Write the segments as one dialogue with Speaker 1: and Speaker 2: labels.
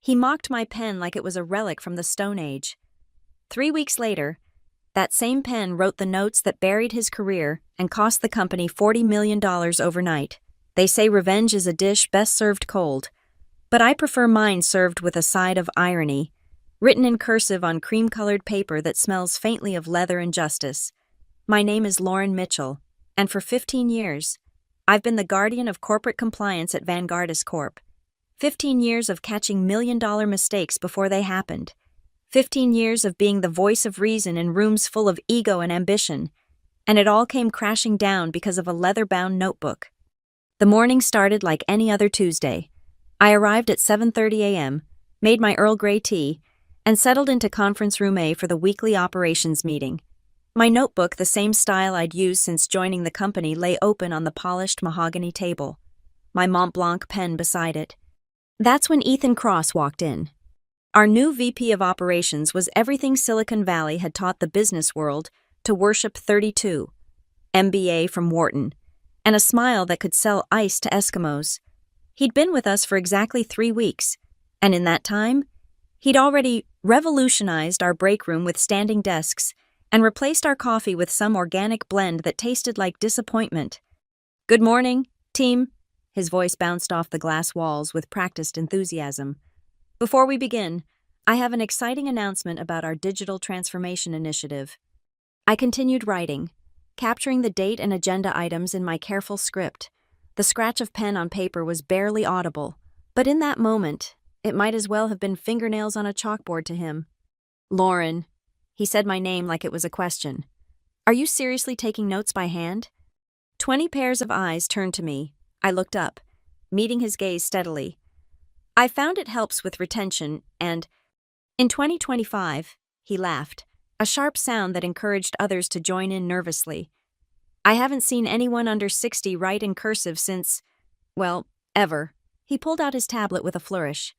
Speaker 1: He mocked my pen like it was a relic from the Stone Age. 3 weeks later, that same pen wrote the notes that buried his career and cost the company $40 million overnight. They say revenge is a dish best served cold, but I prefer mine served with a side of irony, written in cursive on cream-colored paper that smells faintly of leather and justice. My name is Lauren Mitchell, and for 15 years, I've been the guardian of corporate compliance at Vanguardist Corp. 15 years of catching million-dollar mistakes before they happened. 15 years of being the voice of reason in rooms full of ego and ambition. And it all came crashing down because of a leather-bound notebook. The morning started like any other Tuesday. I arrived at 7:30 a.m., made my Earl Grey tea, and settled into conference room A for the weekly operations meeting. My notebook, the same style I'd used since joining the company, lay open on the polished mahogany table, my Mont Blanc pen beside it. That's when Ethan Cross walked in. Our new VP of Operations was everything Silicon Valley had taught the business world to worship: 32, MBA from Wharton, and a smile that could sell ice to Eskimos. He'd been with us for exactly 3 weeks, and in that time, he'd already revolutionized our break room with standing desks and replaced our coffee with some organic blend that tasted like disappointment. "Good morning, team." His voice bounced off the glass walls with practiced enthusiasm. "Before we begin, I have an exciting announcement about our digital transformation initiative." I continued writing, capturing the date and agenda items in my careful script. The scratch of pen on paper was barely audible, but in that moment, it might as well have been fingernails on a chalkboard to him. "Lauren," he said my name like it was a question. "Are you seriously taking notes by hand?" 20 pairs of eyes turned to me. I looked up, meeting his gaze steadily. "I found it helps with retention and, in 2025, he laughed, a sharp sound that encouraged others to join in nervously. "I haven't seen anyone under 60 write in cursive since, well, ever." He pulled out his tablet with a flourish.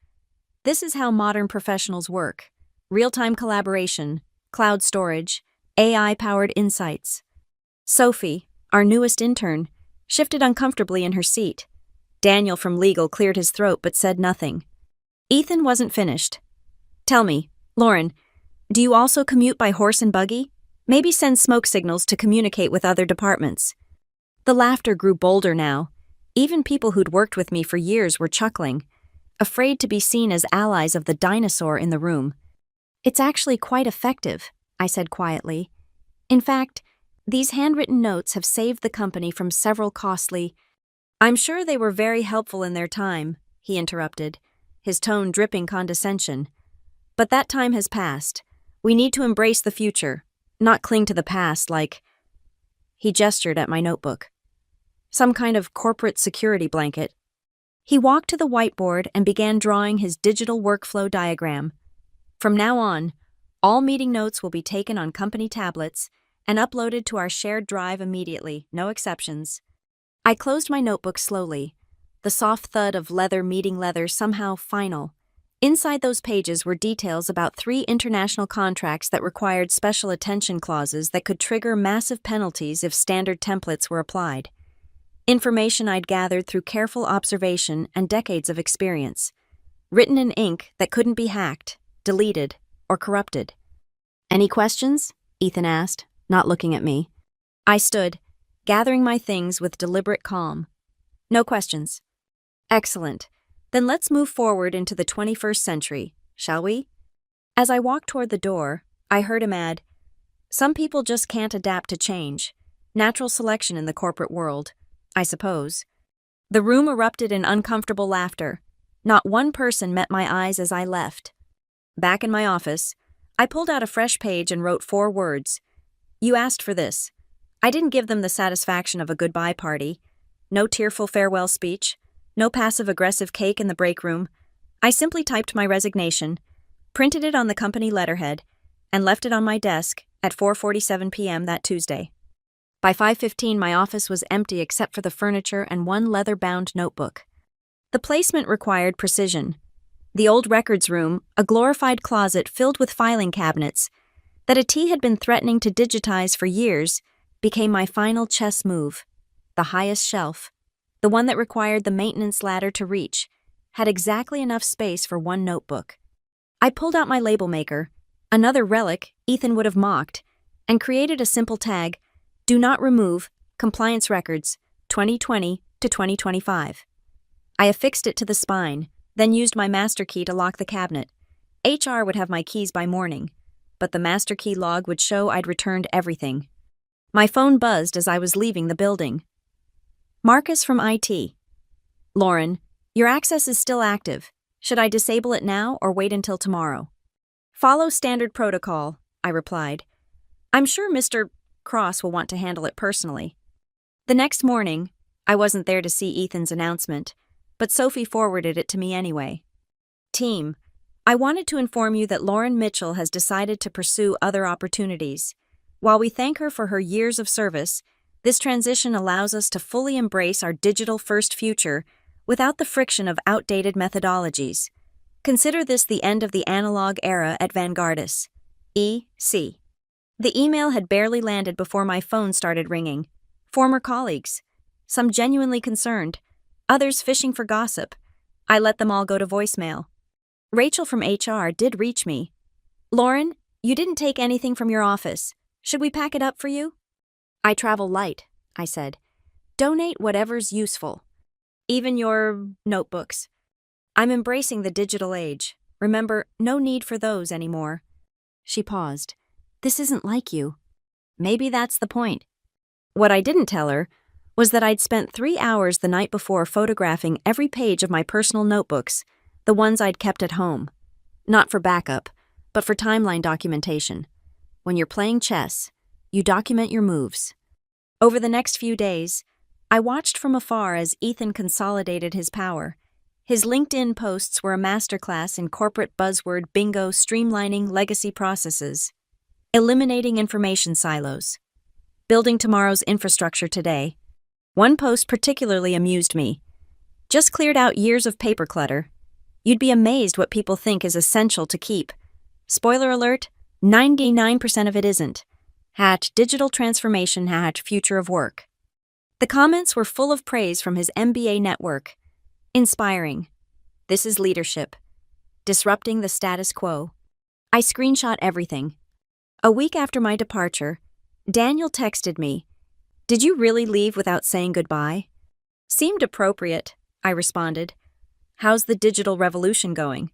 Speaker 1: "This is how modern professionals work. Real-time collaboration, cloud storage, AI-powered insights." Sophie, our newest intern, shifted uncomfortably in her seat. Daniel from legal cleared his throat but said nothing. Ethan wasn't finished. "Tell me, Lauren, do you also commute by horse and buggy? Maybe send smoke signals to communicate with other departments." The laughter grew bolder now. Even people who'd worked with me for years were chuckling, afraid to be seen as allies of the dinosaur in the room. "It's actually quite effective," I said quietly. "In fact, these handwritten notes have saved the company from several costly—" "I'm sure they were very helpful in their time," he interrupted, his tone dripping condescension. "But that time has passed. We need to embrace the future, not cling to the past like—" He gestured at my notebook. "Some kind of corporate security blanket." He walked to the whiteboard and began drawing his digital workflow diagram. "From now on, all meeting notes will be taken on company tablets and uploaded to our shared drive immediately, no exceptions." I closed my notebook slowly, the soft thud of leather meeting leather somehow final. Inside those pages were details about 3 international contracts that required special attention clauses that could trigger massive penalties if standard templates were applied. Information I'd gathered through careful observation and decades of experience, written in ink that couldn't be hacked, deleted, or corrupted. "Any questions?" Ethan asked, not looking at me. I stood, gathering my things with deliberate calm. "No questions." "Excellent. Then let's move forward into the 21st century, shall we?" As I walked toward the door, I heard him add, "Some people just can't adapt to change. Natural selection in the corporate world, I suppose." The room erupted in uncomfortable laughter. Not one person met my eyes as I left. Back in my office, I pulled out a fresh page and wrote 4 words. "You asked for this." I didn't give them the satisfaction of a goodbye party. No tearful farewell speech. No passive-aggressive cake in the break room. I simply typed my resignation, printed it on the company letterhead, and left it on my desk at 4:47 p.m. that Tuesday. By 5:15, my office was empty except for the furniture and one leather-bound notebook. The placement required precision. The old records room, a glorified closet filled with filing cabinets that a T had been threatening to digitize for years, became my final chess move. The highest shelf, the one that required the maintenance ladder to reach, had exactly enough space for one notebook. I pulled out my label maker, another relic Ethan would have mocked, and created a simple tag, "Do not remove compliance records 2020 to 2025. I affixed it to the spine, then used my master key to lock the cabinet. HR would have my keys by morning, but the master key log would show I'd returned everything. My phone buzzed as I was leaving the building. Marcus from IT. "Lauren, your access is still active. Should I disable it now or wait until tomorrow?" "Follow standard protocol," I replied. "I'm sure Mr. Cross will want to handle it personally." The next morning, I wasn't there to see Ethan's announcement, but Sophie forwarded it to me anyway. "Team, I wanted to inform you that Lauren Mitchell has decided to pursue other opportunities. While we thank her for her years of service, this transition allows us to fully embrace our digital-first future without the friction of outdated methodologies. Consider this the end of the analog era at Vanguardus. E.C." The email had barely landed before my phone started ringing. Former colleagues, some genuinely concerned, others fishing for gossip. I let them all go to voicemail. Rachel from HR did reach me. "Lauren, you didn't take anything from your office. Should we pack it up for you?" "I travel light," I said. "Donate whatever's useful. Even your notebooks. I'm embracing the digital age. Remember, no need for those anymore." She paused. "This isn't like you." Maybe that's the point. What I didn't tell her was that I'd spent 3 hours the night before photographing every page of my personal notebooks, the ones I'd kept at home. Not for backup, but for timeline documentation. When you're playing chess, you document your moves. Over the next few days, I watched from afar as Ethan consolidated his power. His LinkedIn posts were a masterclass in corporate buzzword bingo, streamlining legacy processes, eliminating information silos, building tomorrow's infrastructure today. One post particularly amused me. "Just cleared out years of paper clutter. You'd be amazed what people think is essential to keep. Spoiler alert, 99% of it isn't. #digital transformation #future of work." The comments were full of praise from his MBA network. Inspiring. This is leadership. Disrupting the status quo. I screenshot everything. A week after my departure, Daniel texted me, "Did you really leave without saying goodbye?" "Seemed appropriate," I responded. "How's the digital revolution going?"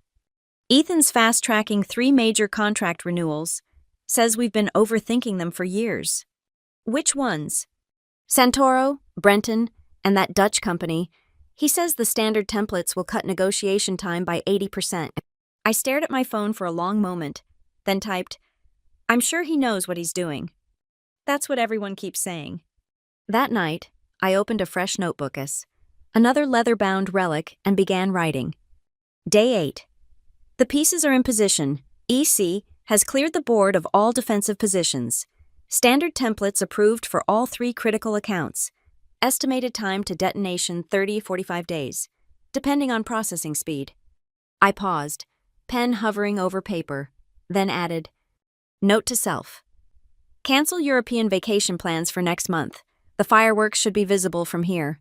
Speaker 1: Ethan's fast-tracking 3 major contract renewals. Says we've been overthinking them for years. "Which ones?" "Santoro, Brenton, and that Dutch company. He says the standard templates will cut negotiation time by 80%. I stared at my phone for a long moment, then typed, "I'm sure he knows what he's doing." That's what everyone keeps saying. That night, I opened a fresh notebook another leather-bound relic, and began writing. Day 8. The pieces are in position. EC has cleared the board of all defensive positions. Standard templates approved for all 3 critical accounts. Estimated time to detonation 30-45 days, depending on processing speed. I paused, pen hovering over paper, then added, "Note to self. Cancel European vacation plans for next month. The fireworks should be visible from here."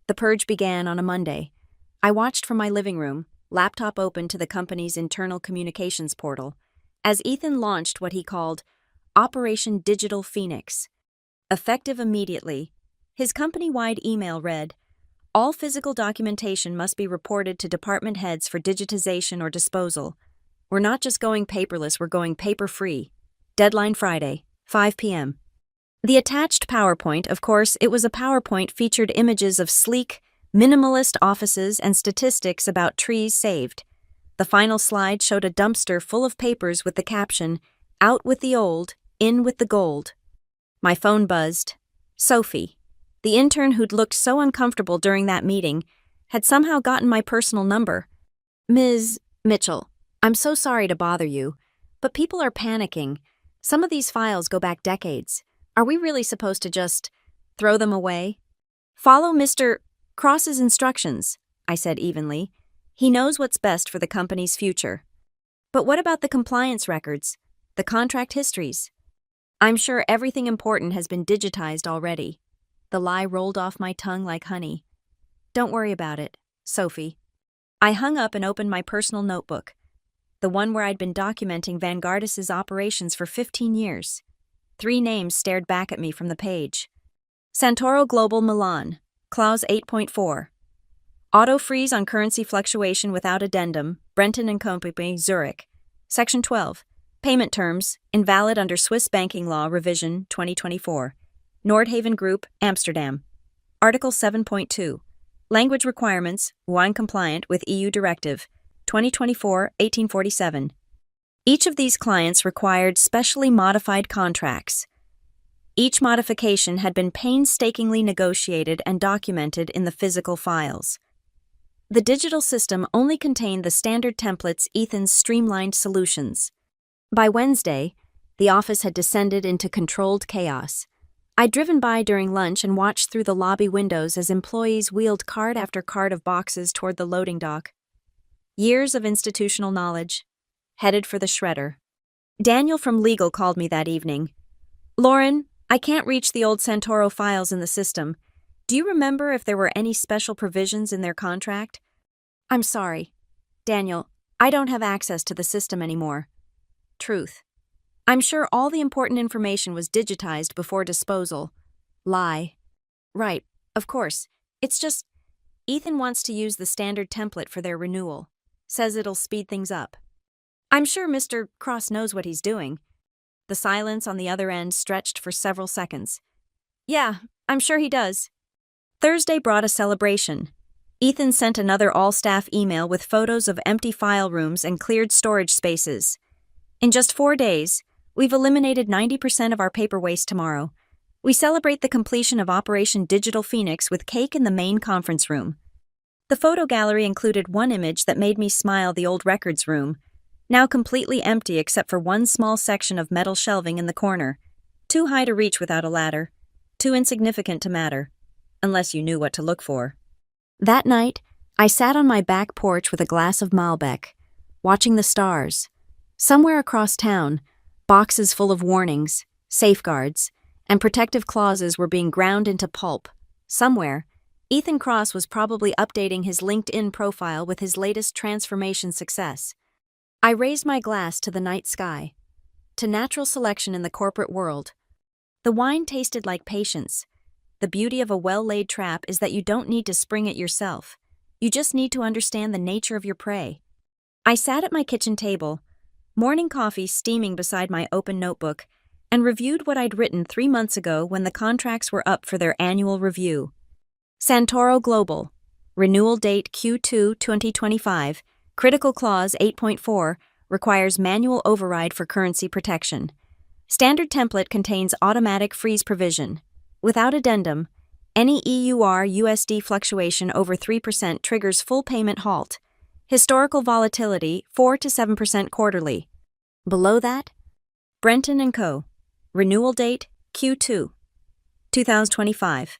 Speaker 1: The purge began on a Monday. I watched from my living room, laptop open to the company's internal communications portal, as Ethan launched what he called Operation Digital Phoenix. Effective immediately, his company-wide email read, "All physical documentation must be reported to department heads for digitization or disposal. We're not just going paperless, we're going paper-free. Deadline Friday, 5 p.m. The attached PowerPoint, of course, it was a PowerPoint, featured images of sleek, minimalist offices and statistics about trees saved. The final slide showed a dumpster full of papers with the caption, "Out with the old, in with the gold." My phone buzzed. Sophie, the intern who'd looked so uncomfortable during that meeting, had somehow gotten my personal number. "Ms. Mitchell, I'm so sorry to bother you, but people are panicking. Some of these files go back decades. Are we really supposed to just throw them away?" "Follow Mr. Cross's instructions," I said evenly. "He knows what's best for the company's future." "But what about the compliance records? The contract histories?" "I'm sure everything important has been digitized already." The lie rolled off my tongue like honey. "Don't worry about it, Sophie." I hung up and opened my personal notebook, the one where I'd been documenting Vanguardis's operations for 15 years. 3 names stared back at me from the page. Santoro Global Milan, Clause 8.4. Auto freeze on currency fluctuation without addendum, Brenton & Company, Zurich. Section 12. Payment terms, invalid under Swiss banking law revision 2024. Nordhaven Group, Amsterdam. Article 7.2. Language requirements, wine compliant with EU Directive 2024-1847. Each of these clients required specially modified contracts. Each modification had been painstakingly negotiated and documented in the physical files. The digital system only contained the standard templates Ethan's streamlined solutions. By Wednesday, the office had descended into controlled chaos. I'd driven by during lunch and watched through the lobby windows as employees wheeled cart after cart of boxes toward the loading dock. Years of institutional knowledge, headed for the shredder. Daniel from legal called me that evening. "Lauren, I can't reach the old Santoro files in the system. Do you remember if there were any special provisions in their contract?" "I'm sorry, Daniel, I don't have access to the system anymore." Truth. "I'm sure all the important information was digitized before disposal." Lie. "Right, of course. It's just, Ethan wants to use the standard template for their renewal. Says it'll speed things up." "I'm sure Mr. Cross knows what he's doing." The silence on the other end stretched for several seconds. "Yeah, I'm sure he does." Thursday brought a celebration. Ethan sent another all-staff email with photos of empty file rooms and cleared storage spaces. "In just 4 days, we've eliminated 90% of our paper waste tomorrow. We celebrate the completion of Operation Digital Phoenix with cake in the main conference room." The photo gallery included one image that made me smile: the old records room, now completely empty except for one small section of metal shelving in the corner. Too high to reach without a ladder. Too insignificant to matter, unless you knew what to look for. That night, I sat on my back porch with a glass of Malbec, watching the stars. Somewhere across town, boxes full of warnings, safeguards, and protective clauses were being ground into pulp. Somewhere, Ethan Cross was probably updating his LinkedIn profile with his latest transformation success. I raised my glass to the night sky, to natural selection in the corporate world. The wine tasted like patience. The beauty of a well-laid trap is that you don't need to spring it yourself. You just need to understand the nature of your prey. I sat at my kitchen table, morning coffee steaming beside my open notebook, and reviewed what I'd written 3 months ago when the contracts were up for their annual review. Santoro Global, renewal date Q2 2025, critical clause 8.4, requires manual override for currency protection. Standard template contains automatic freeze provision. Without addendum, any EUR/USD fluctuation over 3% triggers full payment halt. Historical volatility 4 to 7% quarterly. Below that, Brenton & Co. Renewal date Q2 2025.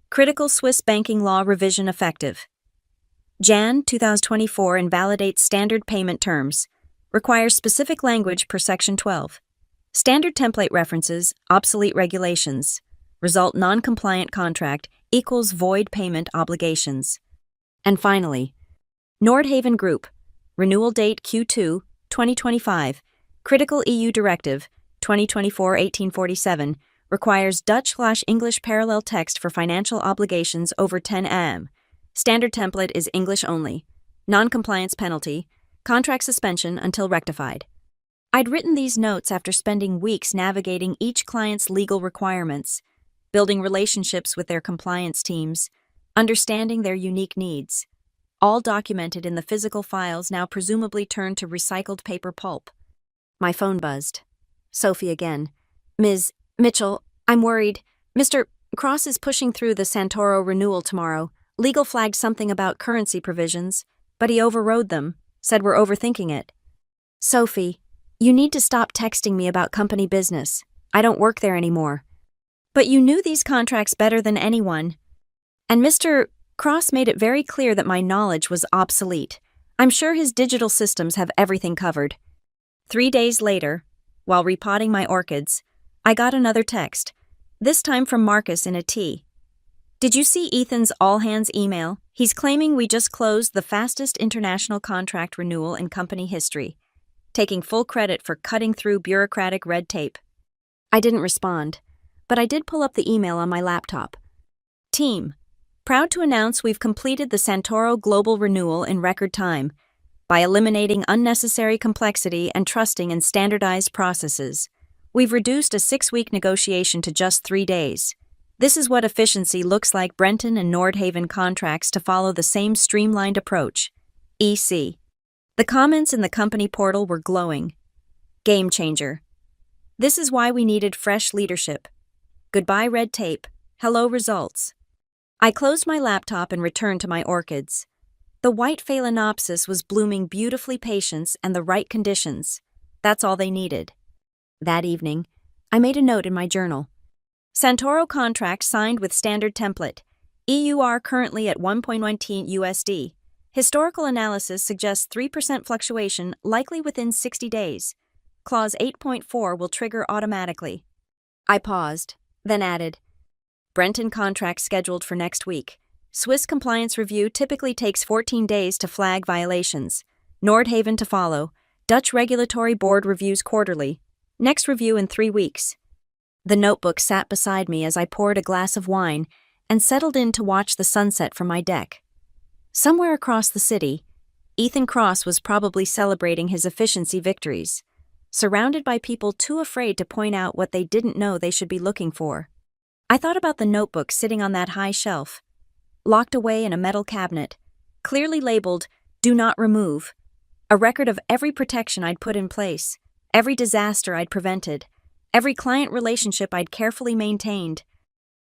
Speaker 1: Critical Swiss banking law revision effective. Jan 2024 invalidates standard payment terms. Requires specific language per Section 12. Standard template references, obsolete regulations. Result non-compliant contract equals void payment obligations. And finally, Nordhaven Group. Renewal date Q2 2025. Critical EU Directive 2024-1847. Requires Dutch/English parallel text for financial obligations over 10 am. Standard template is English only. Non-compliance penalty. Contract suspension until rectified. I'd written these notes after spending weeks navigating each client's legal requirements, building relationships with their compliance teams, understanding their unique needs, all documented in the physical files now presumably turned to recycled paper pulp. My phone buzzed. Sophie again. "Ms. Mitchell, I'm worried. Mr. Cross is pushing through the Santoro renewal tomorrow. Legal flagged something about currency provisions, but he overrode them, said we're overthinking it." "Sophie, you need to stop texting me about company business. I don't work there anymore." "But you knew these contracts better than anyone. And Mr. Cross made it very clear that my knowledge was obsolete. I'm sure his digital systems have everything covered." 3 days later, while repotting my orchids, I got another text, this time from Marcus in a T. Did you see Ethan's all-hands email? He's claiming we just closed the fastest international contract renewal in company history, taking full credit for cutting through bureaucratic red tape. I didn't respond, but I did pull up the email on my laptop. Team, proud to announce we've completed the Santoro Global renewal in record time by eliminating unnecessary complexity and trusting in standardized processes. We've reduced a 6-week negotiation to just 3 days. This is what efficiency looks like. Brenton and Nordhaven contracts to follow the same streamlined approach. EC. The comments in the company portal were glowing. Game changer. This is why we needed fresh leadership. Goodbye red tape. Hello results. I closed my laptop and returned to my orchids. The white phalaenopsis was blooming beautifully, patience and the right conditions. That's all they needed. That evening, I made a note in my journal. Santoro contract signed with standard template. EUR currently at 1.19 USD. Historical analysis suggests 3% fluctuation, likely within 60 days. Clause 8.4 will trigger automatically. I paused, then added, Brenton contract scheduled for next week. Swiss compliance review typically takes 14 days to flag violations. Nordhaven to follow. Dutch regulatory board reviews quarterly. Next review in 3 weeks. The notebook sat beside me as I poured a glass of wine and settled in to watch the sunset from my deck. Somewhere across the city, Ethan Cross was probably celebrating his efficiency victories, surrounded by people too afraid to point out what they didn't know they should be looking for. I thought about the notebook sitting on that high shelf, locked away in a metal cabinet, clearly labeled, "Do not remove," a record of every protection I'd put in place, every disaster I'd prevented, every client relationship I'd carefully maintained.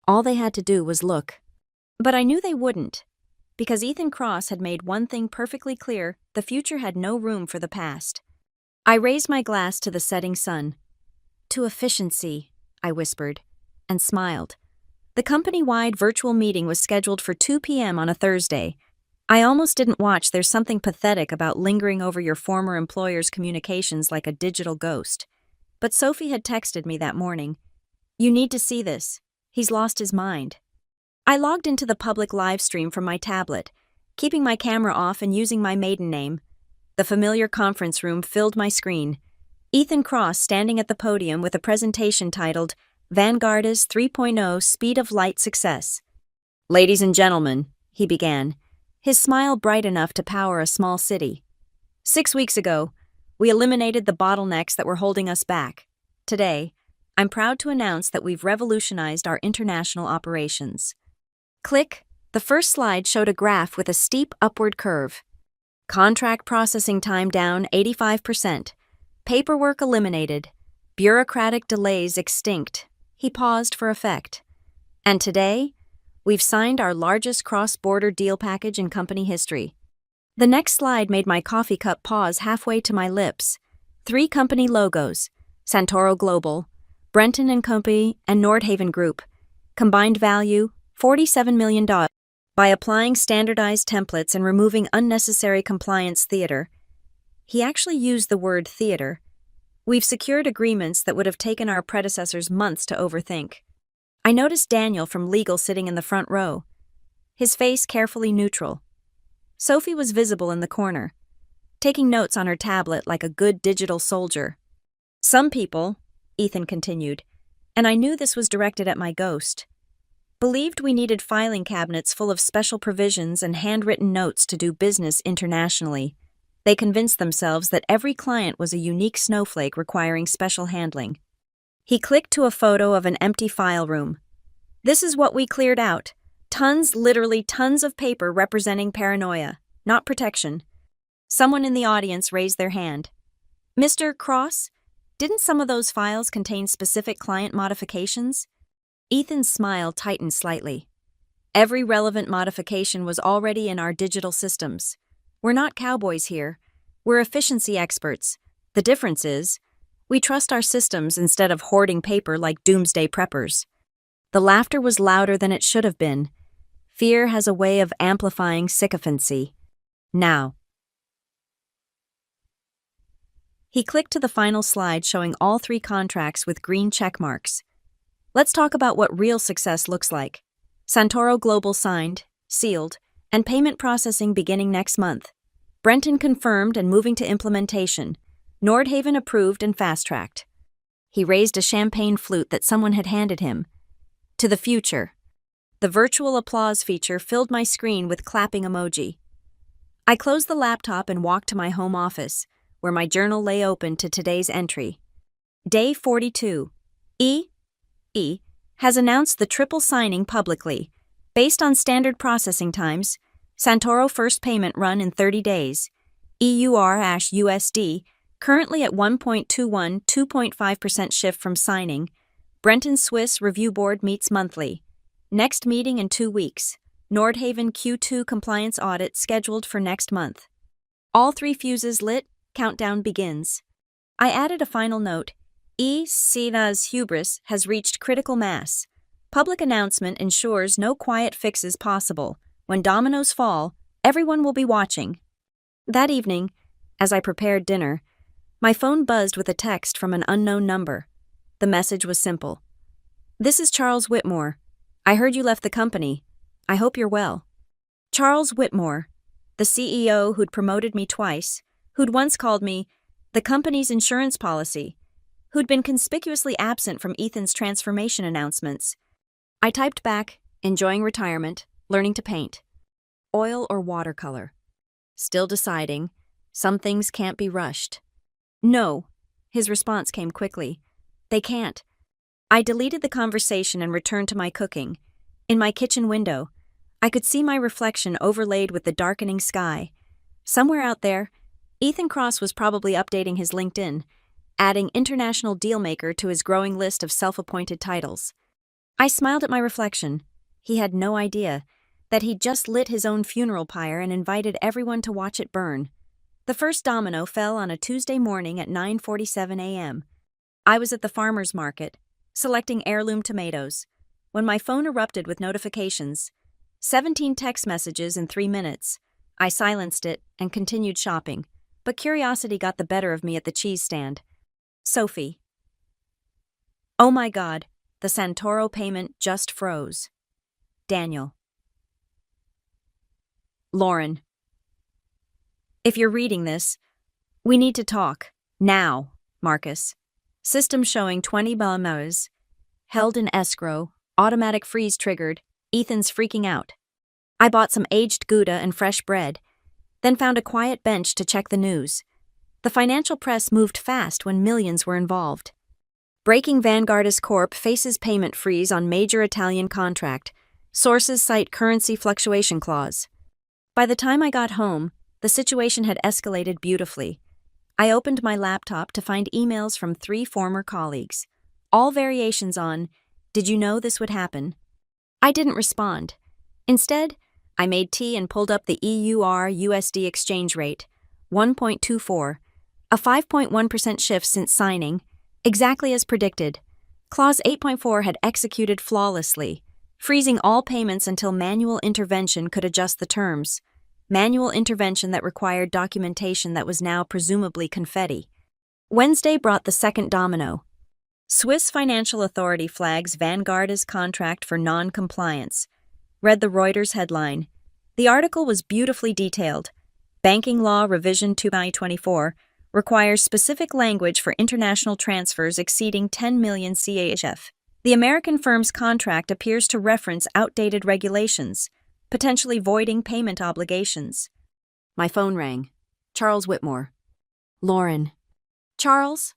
Speaker 1: All they had to do was look. But I knew they wouldn't, because Ethan Cross had made one thing perfectly clear: the future had no room for the past. I raised my glass to the setting sun. To efficiency, I whispered, and smiled. The company-wide virtual meeting was scheduled for 2 p.m. on a Thursday. I almost didn't watch. There's something pathetic about lingering over your former employer's communications like a digital ghost. But Sophie had texted me that morning. "You need to see this. He's lost his mind." I logged into the public live stream from my tablet, keeping my camera off and using my maiden name. The familiar conference room filled my screen. Ethan Cross standing at the podium with a presentation titled Vanguard's 3.0 Speed of Light Success. "Ladies and gentlemen," he began, his smile bright enough to power a small city. "6 weeks ago, we eliminated the bottlenecks that were holding us back. Today, I'm proud to announce that we've revolutionized our international operations." Click. The first slide showed a graph with a steep upward curve. Contract processing time down 85%. Paperwork eliminated. Bureaucratic delays extinct. He paused for effect. And today, we've signed our largest cross-border deal package in company history. The next slide made my coffee cup pause halfway to my lips. 3 company logos: Santoro Global, Brenton and Company, and Nordhaven Group. Combined value, $47 million. By applying standardized templates and removing unnecessary compliance theater. He actually used the word theater. We've secured agreements that would have taken our predecessors months to overthink. I noticed Daniel from legal sitting in the front row, his face carefully neutral. Sophie was visible in the corner, taking notes on her tablet like a good digital soldier. "Some people," Ethan continued, and I knew this was directed at my ghost, believed we needed filing cabinets full of special provisions and handwritten notes to do business internationally. They convinced themselves that every client was a unique snowflake requiring special handling. He clicked to a photo of an empty file room. "This is what we cleared out. Tons, literally tons of paper representing paranoia, not protection." Someone in the audience raised their hand. "Mr. Cross, didn't some of those files contain specific client modifications?" Ethan's smile tightened slightly. "Every relevant modification was already in our digital systems. We're not cowboys here. We're efficiency experts. The difference is, we trust our systems instead of hoarding paper like doomsday preppers." The laughter was louder than it should have been. Fear has a way of amplifying sycophancy. "Now." He clicked to the final slide showing all 3 contracts with green check marks. "Let's talk about what real success looks like. Santoro Global signed, sealed, and payment processing beginning next month. Brenton confirmed and moving to implementation. Nordhaven approved and fast-tracked. He raised a champagne flute that someone had handed him. To the future. The virtual applause feature filled my screen with clapping emoji. I closed the laptop and walked to my home office, where my journal lay open to today's entry. Day 42. E has announced the triple signing publicly. Based on standard processing times, Santoro first payment run in 30 days. EUR/USD, currently at 1.21, 2.5% shift from signing. Brenton Swiss Review Board meets monthly. Next meeting in 2 weeks. Nordhaven Q2 compliance audit scheduled for next month. All 3 fuses lit, countdown begins. I added a final note. Sina's hubris has reached critical mass. Public announcement ensures no quiet fixes possible. When dominoes fall, everyone will be watching. That evening, as I prepared dinner, my phone buzzed with a text from an unknown number. The message was simple. "This is Charles Whitmore. I heard you left the company. I hope you're well." Charles Whitmore, the CEO who'd promoted me twice, who'd once called me the company's insurance policy, who'd been conspicuously absent from Ethan's transformation announcements. I typed back, enjoying retirement, learning to paint. Oil or watercolor? Still deciding. Some things can't be rushed. No, his response came quickly. They can't. I deleted the conversation and returned to my cooking. In my kitchen window, I could see my reflection overlaid with the darkening sky. Somewhere out there, Ethan Cross was probably updating his LinkedIn, adding international dealmaker to his growing list of self-appointed titles. I smiled at my reflection. He had no idea that he'd just lit his own funeral pyre and invited everyone to watch it burn. The first domino fell on a Tuesday morning at 9:47 a.m. I was at the farmer's market, selecting heirloom tomatoes, when my phone erupted with notifications. 17 text messages in 3 minutes. I silenced it and continued shopping, but curiosity got the better of me at the cheese stand. Sophie. Oh my God, the Santoro payment just froze. Daniel. Lauren. If you're reading this, we need to talk. Now, Marcus. System showing 20 BMOs. Held in escrow, automatic freeze triggered, Ethan's freaking out. I bought some aged Gouda and fresh bread, then found a quiet bench to check the news. The financial press moved fast when millions were involved. Breaking Vanguardist Corp faces payment freeze on major Italian contract. Sources cite currency fluctuation clause. By the time I got home, the situation had escalated beautifully. I opened my laptop to find emails from 3 former colleagues, all variations on, "Did you know this would happen?" I didn't respond. Instead, I made tea and pulled up the EUR/USD exchange rate, 1.24, a 5.1% shift since signing, exactly as predicted. Clause 8.4 had executed flawlessly, freezing all payments until manual intervention could adjust the terms. Manual intervention that required documentation that was now presumably confetti. Wednesday brought the second domino. Swiss Financial Authority flags Vanguard as contract for non-compliance. Read the Reuters headline. The article was beautifully detailed. Banking Law Revision 2024 requires specific language for international transfers exceeding 10 million CHF. The American firm's contract appears to reference outdated regulations, potentially voiding payment obligations. My phone rang. Charles Whitmore. Lauren. Charles?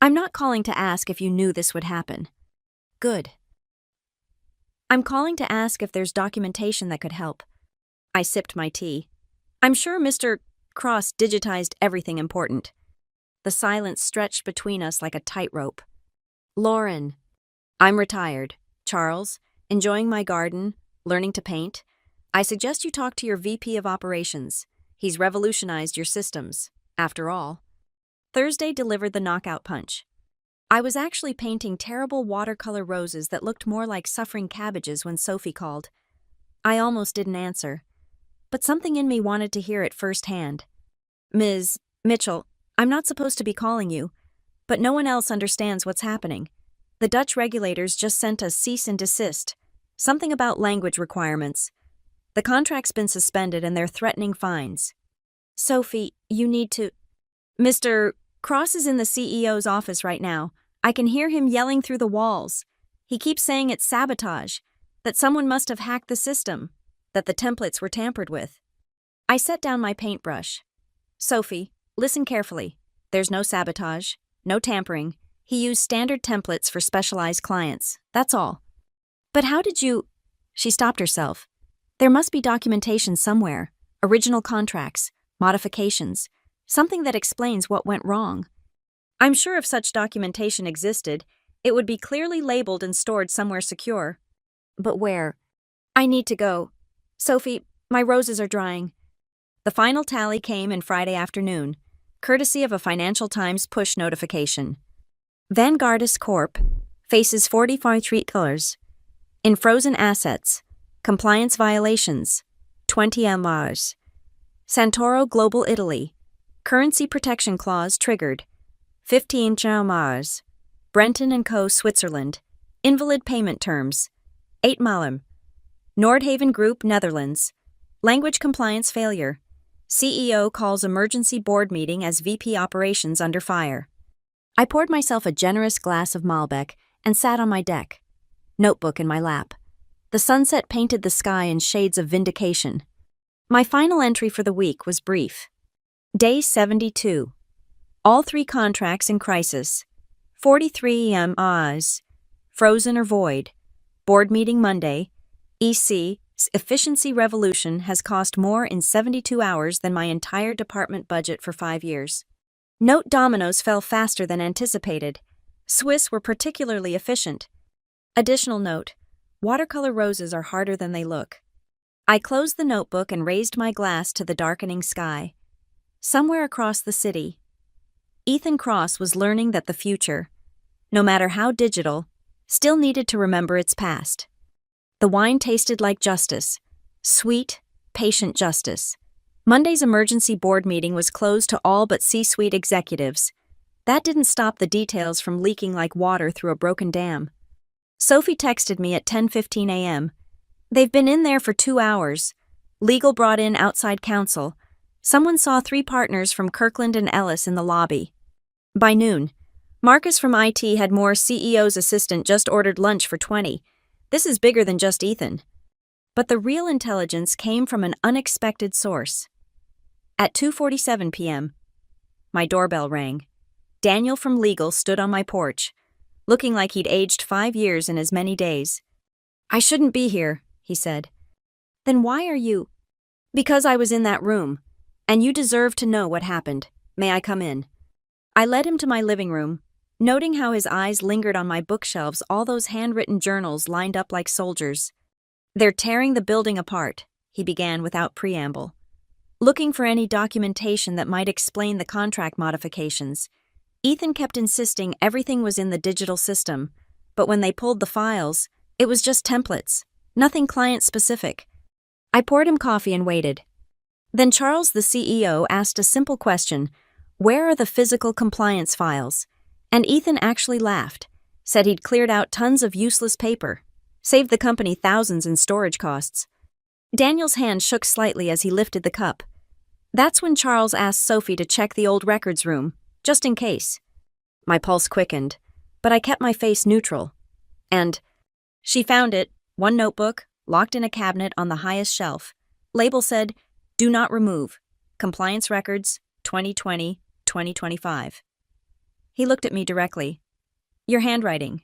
Speaker 1: I'm not calling to ask if you knew this would happen. Good. I'm calling to ask if there's documentation that could help. I sipped my tea. I'm sure Mr. Cross digitized everything important. The silence stretched between us like a tightrope. Lauren. I'm retired. Charles, enjoying my garden, learning to paint. I suggest you talk to your VP of Operations. He's revolutionized your systems, after all. Thursday delivered the knockout punch. I was actually painting terrible watercolor roses that looked more like suffering cabbages when Sophie called. I almost didn't answer, but something in me wanted to hear it firsthand. Ms. Mitchell, I'm not supposed to be calling you, but no one else understands what's happening. The Dutch regulators just sent us cease and desist. Something about language requirements. The contract's been suspended and they're threatening fines. Sophie, you need to... Mr. Cross is in the CEO's office right now. I can hear him yelling through the walls. He keeps saying it's sabotage, that someone must have hacked the system, that the templates were tampered with. I set down my paintbrush. Sophie, listen carefully. There's no sabotage, no tampering. He used standard templates for specialized clients. That's all. But how did you... She stopped herself. There must be documentation somewhere. Original contracts, modifications, something that explains what went wrong. I'm sure if such documentation existed, it would be clearly labeled and stored somewhere secure. But where? I need to go. Sophie, my roses are drying. The final tally came in Friday afternoon, courtesy of a Financial Times push notification. Vanguardist Corp. faces 45 treat killers. In frozen assets, compliance violations, 20 MRs. Santoro Global Italy, currency protection clause triggered, 15 MRs. Brenton & Co. Switzerland, invalid payment terms, 8 Malm. Nordhaven Group Netherlands, language compliance failure. CEO calls emergency board meeting as VP operations under fire. I poured myself a generous glass of Malbec and sat on my deck, notebook in my lap. The sunset painted the sky in shades of vindication. My final entry for the week was brief. Day 72. All 3 contracts in crisis. 43 MRs. Frozen or void. Board meeting Monday. EC. Efficiency revolution has cost more in 72 hours than my entire department budget for 5 years. Note dominoes fell faster than anticipated. Swiss were particularly efficient. Additional note, watercolor roses are harder than they look. I closed the notebook and raised my glass to the darkening sky. Somewhere across the city, Ethan Cross was learning that the future, no matter how digital, still needed to remember its past. The wine tasted like justice, sweet, patient justice. Monday's emergency board meeting was closed to all but C-suite executives. That didn't stop the details from leaking like water through a broken dam. Sophie texted me at 10:15 a.m. They've been in there for 2 hours. Legal brought in outside counsel. Someone saw 3 partners from Kirkland and Ellis in the lobby. By noon, Marcus from IT had more CEO's assistant just ordered lunch for 20. This is bigger than just Ethan. But the real intelligence came from an unexpected source. At 2:47 p.m., my doorbell rang. Daniel from legal stood on my porch, looking like he'd aged 5 years in as many days. I shouldn't be here, he said. Then why are you? Because I was in that room, and you deserve to know what happened. May I come in? I led him to my living room, noting how his eyes lingered on my bookshelves, all those handwritten journals lined up like soldiers. They're tearing the building apart, he began without preamble. Looking for any documentation that might explain the contract modifications. Ethan kept insisting everything was in the digital system, but when they pulled the files, it was just templates, nothing client-specific. I poured him coffee and waited. Then Charles, the CEO, asked a simple question: where are the physical compliance files? And Ethan actually laughed, said he'd cleared out tons of useless paper, saved the company thousands in storage costs. Daniel's hand shook slightly as he lifted the cup. That's when Charles asked Sophie to check the old records room, just in case. My pulse quickened, but I kept my face neutral. And she found it, one notebook, locked in a cabinet on the highest shelf. Label said, "Do not remove. Compliance records, 2020-2025. He looked at me directly. Your handwriting.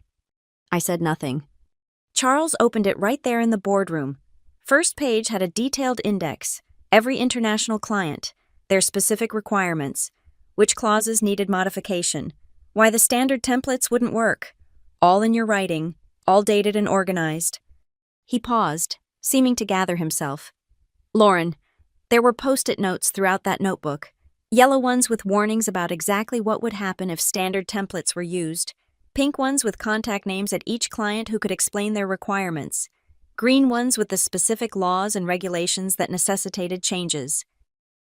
Speaker 1: I said nothing. Charles opened it right there in the boardroom. First page had a detailed index, every international client, their specific requirements, which clauses needed modification, why the standard templates wouldn't work, all in your writing, all dated and organized. He paused, seeming to gather himself. Lauren, there were post-it notes throughout that notebook, yellow ones with warnings about exactly what would happen if standard templates were used, pink ones with contact names at each client who could explain their requirements, green ones with the specific laws and regulations that necessitated changes.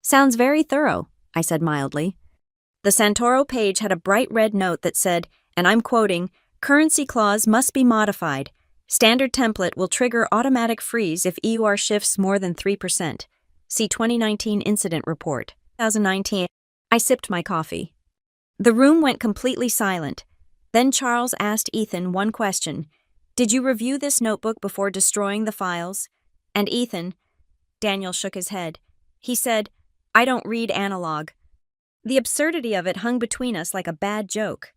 Speaker 1: Sounds very thorough, I said mildly. The Santoro page had a bright red note that said, and I'm quoting, currency clause must be modified. Standard template will trigger automatic freeze if EUR shifts more than 3%. See 2019 incident report. 2019. I sipped my coffee. The room went completely silent. Then Charles asked Ethan one question. Did you review this notebook before destroying the files? And Ethan, Daniel shook his head. He said, I don't read analog. The absurdity of it hung between us like a bad joke.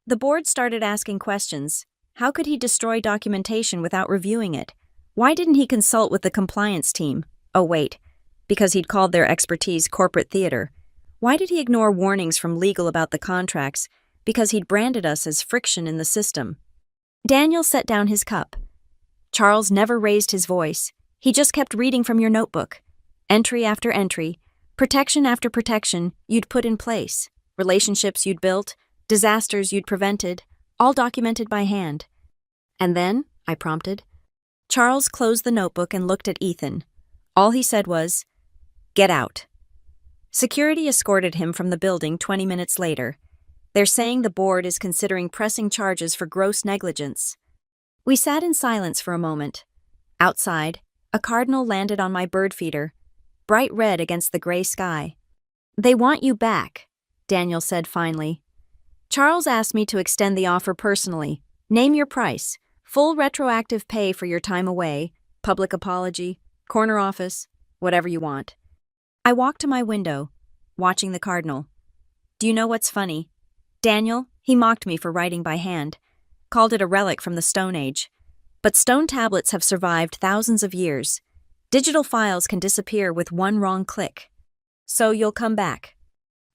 Speaker 1: The board started asking questions. How could he destroy documentation without reviewing it? Why didn't he consult with the compliance team? Oh wait, because he'd called their expertise corporate theater. Why did he ignore warnings from legal about the contracts? Because he'd branded us as friction in the system. Daniel set down his cup. Charles never raised his voice. He just kept reading from your notebook. Entry after entry, protection after protection you'd put in place, relationships you'd built, disasters you'd prevented, all documented by hand. And then, I prompted. Charles closed the notebook and looked at Ethan. All he said was, "Get out." Security escorted him from the building 20 minutes later. They're saying the board is considering pressing charges for gross negligence. We sat in silence for a moment. Outside, a cardinal landed on my bird feeder, bright red against the gray sky. They want you back, Daniel said finally. Charles asked me to extend the offer personally. Name your price, full retroactive pay for your time away, public apology, corner office, whatever you want. I walked to my window, watching the cardinal. Do you know what's funny? Daniel, he mocked me for writing by hand, called it a relic from the Stone Age. But stone tablets have survived thousands of years. Digital files can disappear with one wrong click. So you'll come back.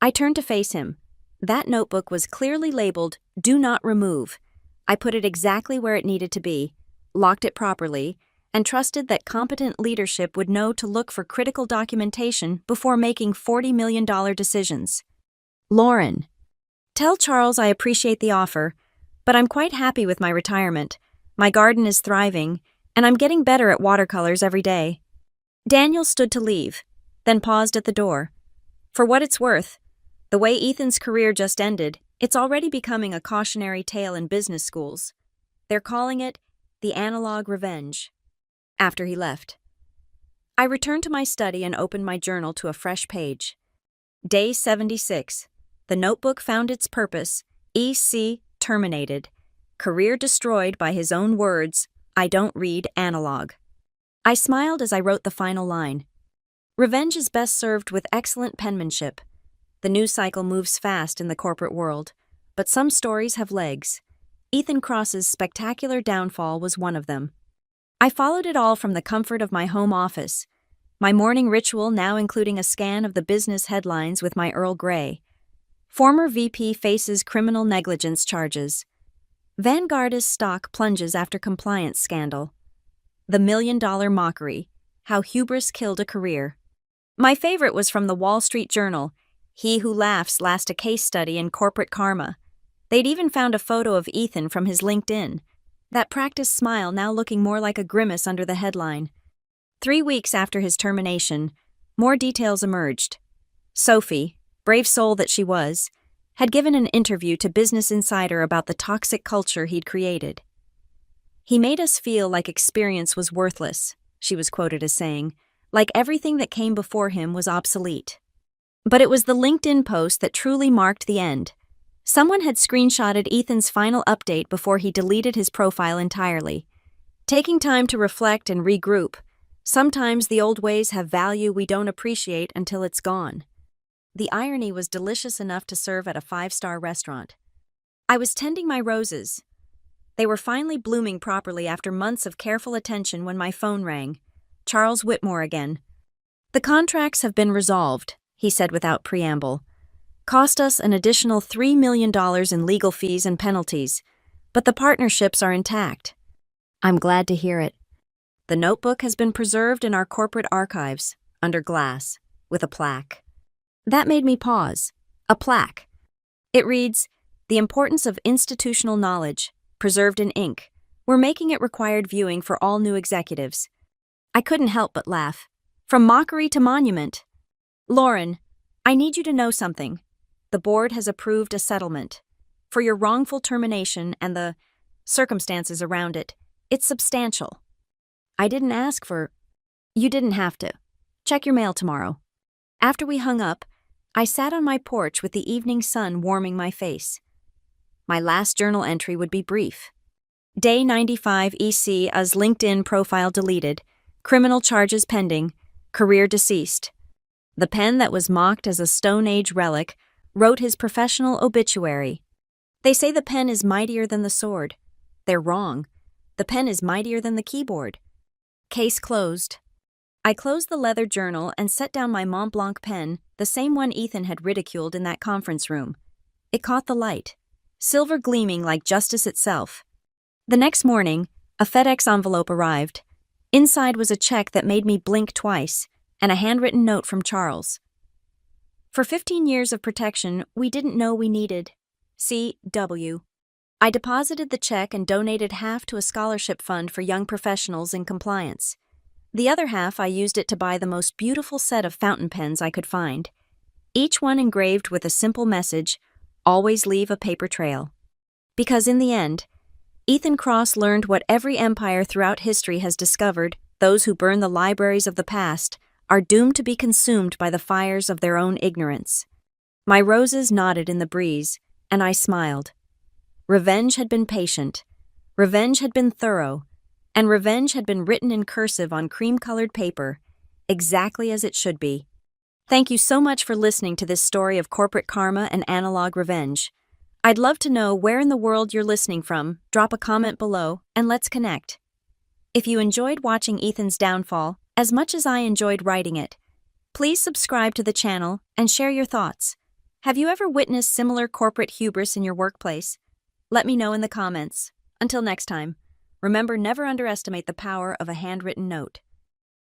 Speaker 1: I turned to face him. That notebook was clearly labeled, "Do not remove." I put it exactly where it needed to be, locked it properly, and trusted that competent leadership would know to look for critical documentation before making $40 million decisions. Lauren. Tell Charles I appreciate the offer, but I'm quite happy with my retirement. My garden is thriving, and I'm getting better at watercolors every day. Daniel stood to leave, then paused at the door. For what it's worth, the way Ethan's career just ended, it's already becoming a cautionary tale in business schools. They're calling it the analog revenge. After he left, I returned to my study and opened my journal to a fresh page. Day 76. The notebook found its purpose. EC terminated. Career destroyed by his own words. I don't read analog. I smiled as I wrote the final line. Revenge is best served with excellent penmanship. The news cycle moves fast in the corporate world, but some stories have legs. Ethan Cross's spectacular downfall was one of them. I followed it all from the comfort of my home office, my morning ritual now including a scan of the business headlines with my Earl Grey. Former VP faces criminal negligence charges. Vanguard's stock plunges after compliance scandal. The $1 million mockery, how hubris killed a career. My favorite was from the Wall Street Journal, He Who Laughs Last a Case Study in Corporate Karma. They'd even found a photo of Ethan from his LinkedIn, that practiced smile now looking more like a grimace under the headline. 3 weeks after his termination, more details emerged. Sophie, brave soul that she was, had given an interview to Business Insider about the toxic culture he'd created. He made us feel like experience was worthless, she was quoted as saying, like everything that came before him was obsolete. But it was the LinkedIn post that truly marked the end. Someone had screenshotted Ethan's final update before he deleted his profile entirely. Taking time to reflect and regroup, sometimes the old ways have value we don't appreciate until it's gone. The irony was delicious enough to serve at a 5-star restaurant. I was tending my roses. They were finally blooming properly after months of careful attention when my phone rang. Charles Whitmore again. The contracts have been resolved, he said without preamble. Cost us an additional $3 million in legal fees and penalties, but the partnerships are intact. I'm glad to hear it. The notebook has been preserved in our corporate archives, under glass, with a plaque. That made me pause. A plaque. It reads, "The importance of institutional knowledge, preserved in ink. We're making it required viewing for all new executives." I couldn't help but laugh. From mockery to monument. Lauren, I need you to know something. The board has approved a settlement. For your wrongful termination and the circumstances around it, It's substantial. I didn't ask for. You didn't have to. Check your mail tomorrow. After we hung up, I sat on my porch with the evening sun warming my face. My last journal entry would be brief. Day 95 EC as LinkedIn profile deleted, criminal charges pending, career deceased. The pen that was mocked as a Stone Age relic wrote his professional obituary. They say the pen is mightier than the sword. They're wrong. The pen is mightier than the keyboard. Case closed. I closed the leather journal and set down my Mont Blanc pen, the same one Ethan had ridiculed in that conference room. It caught the light, silver gleaming like justice itself. The next morning, a FedEx envelope arrived. Inside was a check that made me blink twice, and a handwritten note from Charles. For 15 years of protection, we didn't know we needed. C.W. I deposited the check and donated half to a scholarship fund for young professionals in compliance. The other half I used it to buy the most beautiful set of fountain pens I could find, each one engraved with a simple message, always leave a paper trail. Because in the end, Ethan Cross learned what every empire throughout history has discovered: those who burn the libraries of the past are doomed to be consumed by the fires of their own ignorance. My roses nodded in the breeze, and I smiled. Revenge had been patient, revenge had been thorough, and revenge had been written in cursive on cream-colored paper, exactly as it should be. Thank you so much for listening to this story of corporate karma and analog revenge. I'd love to know where in the world you're listening from. Drop a comment below, and let's connect. If you enjoyed watching Ethan's downfall as much as I enjoyed writing it, please subscribe to the channel and share your thoughts. Have you ever witnessed similar corporate hubris in your workplace? Let me know in the comments. Until next time, remember, never underestimate the power of a handwritten note.